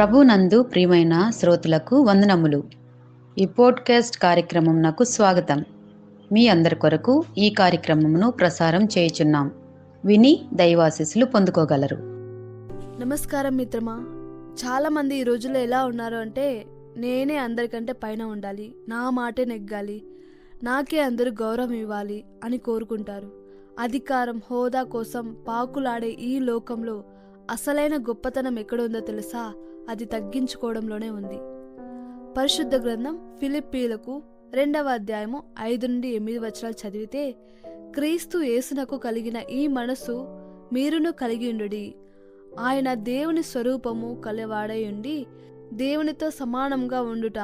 ప్రభునందు ప్రియమైన శ్రోతలకు వందనములు. ఈ పోడ్కాస్ట్ కార్యక్రమం నాకు స్వాగతం. మీ అందరి కొరకు ఈ కార్యక్రమమును ప్రసారం చేయుచున్నాం. విని దైవాశీస్సులు పొందుకోగలరు. నమస్కారం మిత్రమా. చాలామంది ఈ రోజుల్లో ఎలా ఉన్నారు అంటే, నేనే అందరికంటే పైన ఉండాలి, నా మాటే నెగ్గాలి, నాకే అందరూ గౌరవం ఇవ్వాలి అని కోరుకుంటారు. అధికారం, హోదా కోసం పాకులాడే ఈ లోకంలో అసలైన గొప్పతనం ఎక్కడుందో తెలుసా? అది తగ్గించుకోవడంలోనే ఉంది. పరిశుద్ధ గ్రంథం ఫిలిప్పీలకు 2వ అధ్యాయము 5-8 చదివితే, క్రీస్తు యేసునకు కలిగిన ఈ మనసు మీరును కలిగియుండుడి. ఆయన దేవుని స్వరూపము కలవాడయుండి దేవునితో సమానంగా ఉండుట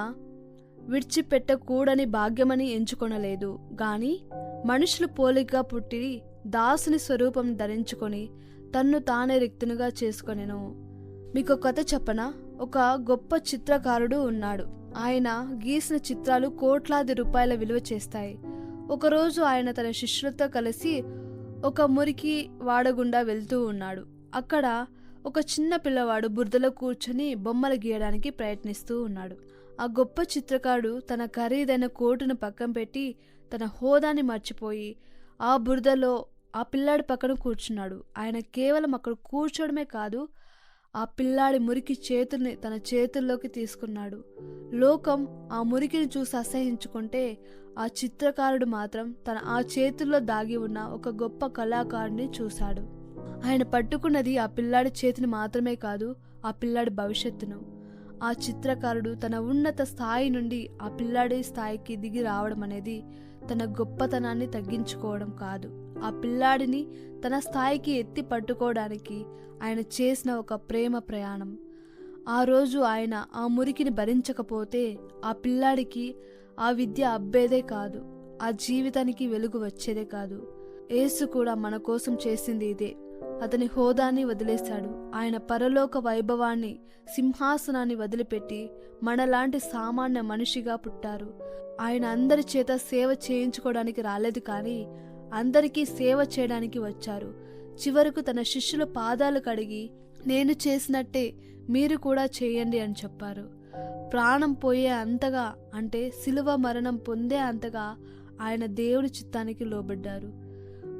విడిచిపెట్టకూడని భాగ్యమని ఎంచుకొనలేదు గాని, మనుషులు పోలికగా పుట్టి దాసుని స్వరూపం ధరించుకొని తన్ను తానే రిక్తునిగా చేసుకొనెను. మీకు కథ చెప్పనా? ఒక గొప్ప చిత్రకారుడు ఉన్నాడు. ఆయన గీసిన చిత్రాలు కోట్లాది రూపాయల విలువ చేస్తాయి. ఒకరోజు ఆయన తన శిష్యులతో కలిసి ఒక మురికి వాడగుండా వెళ్తూ ఉన్నాడు. అక్కడ ఒక చిన్న పిల్లవాడు బురదలో కూర్చొని బొమ్మలు గీయడానికి ప్రయత్నిస్తూ ఉన్నాడు. ఆ గొప్ప చిత్రకారుడు తన ఖరీదైన కోటును పక్కన పెట్టి తన హోదాని మర్చిపోయి ఆ బురదలో ఆ పిల్లాడి పక్కన కూర్చున్నాడు. ఆయన కేవలం అక్కడ కూర్చోవడమే కాదు, ఆ పిల్లాడి మురికి చేతుల్ని తన చేతుల్లోకి తీసుకున్నాడు. లోకం ఆ మురికిని చూసి అసహించుకుంటే, ఆ చిత్రకారుడు మాత్రం ఆ చేతుల్లో దాగి ఉన్న ఒక గొప్ప కళాకారుడిని చూశాడు. ఆయన పట్టుకున్నది ఆ పిల్లాడి చేతిని మాత్రమే కాదు, ఆ పిల్లాడి భవిష్యత్తును. ఆ చిత్రకారుడు తన ఉన్నత స్థాయి నుండి ఆ పిల్లాడి స్థాయికి దిగి రావడం అనేది తన గొప్పతనాన్ని తగ్గించుకోవడం కాదు, ఆ పిల్లాడిని తన స్థాయికి ఎత్తి పట్టుకోవడానికి ఆయన చేసిన ఒక ప్రేమ ప్రయాణం. ఆ రోజు ఆయన ఆ మురికిని భరించకపోతే ఆ పిల్లాడికి ఆ విద్య అబ్బేదే కాదు, ఆ జీవితానికి వెలుగు వచ్చేదే కాదు. యేసు కూడా మన కోసం చేసింది ఇదే. అతని హోదాని వదిలేశాడు. ఆయన పరలోక వైభవాన్ని, సింహాసనాన్ని వదిలిపెట్టి మనలాంటి సామాన్య మనిషిగా పుట్టారు. ఆయన అందరి చేత సేవ చేయించుకోవడానికి రాలేదు, కానీ అందరికీ సేవ చేయడానికి వచ్చారు. చివరకు తన శిష్యుల పాదాలు కడిగి, నేను చేసినట్టే మీరు కూడా చేయండి అని చెప్పారు. ప్రాణం పోయే అంతగా, అంటే శిలువ మరణం పొందే అంతగా ఆయన దేవుని చిత్తానికి లోబడ్డారు.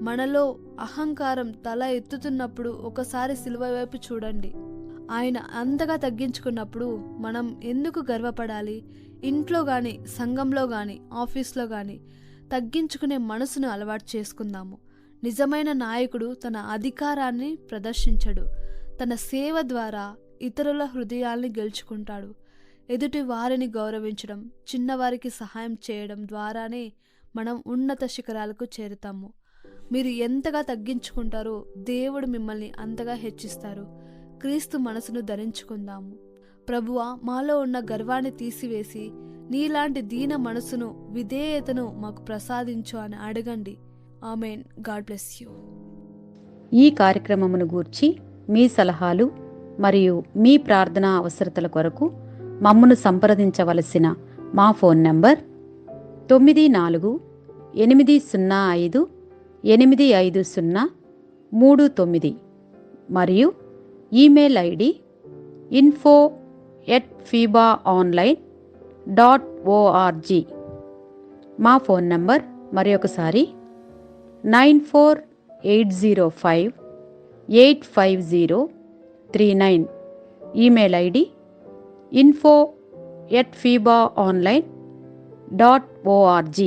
మనలో అహంకారం తల ఎత్తుతున్నప్పుడు ఒకసారి శిలువ వైపు చూడండి. ఆయన అంతగా తగ్గించుకున్నప్పుడు మనం ఎందుకు గర్వపడాలి? ఇంట్లో గాని, సంఘంలో గాని, ఆఫీస్లో గాని తగ్గించుకునే మనసును అలవాటు చేసుకుందాము. నిజమైన నాయకుడు తన అధికారాన్ని ప్రదర్శించడు, తన సేవ ద్వారా ఇతరుల హృదయాల్ని గెలుచుకుంటాడు. ఎదుటి వారిని గౌరవించడం, చిన్నవారికి సహాయం చేయడం ద్వారానే మనం ఉన్నత శిఖరాలకు చేరుతాము. మీరు ఎంతగా తగ్గించుకుంటారో దేవుడు మిమ్మల్ని అంతగా హెచ్చిస్తారు. క్రీస్తు మనసును ధరించుకుందాము. ప్రభువా, మాలో ఉన్న గర్వాన్ని తీసివేసి నీలాంటి దీన మనసును, విధేయతను మాకు ప్రసాదించు అని అడగండి. ఆమెన్. God bless you. ఈ కార్యక్రమమును గూర్చి మీ సలహాలు మరియు మీ ప్రార్థనా అవసరతల కొరకు మమ్మను సంప్రదించవలసిన మా ఫోన్ నంబర్ 9448585039 మరియు ఈమెయిల్ ఐడి info@fibaonline.org. మా ఫోన్ నంబర్ మరొకసారి 9480585039. Email ID info@fibaonline.org.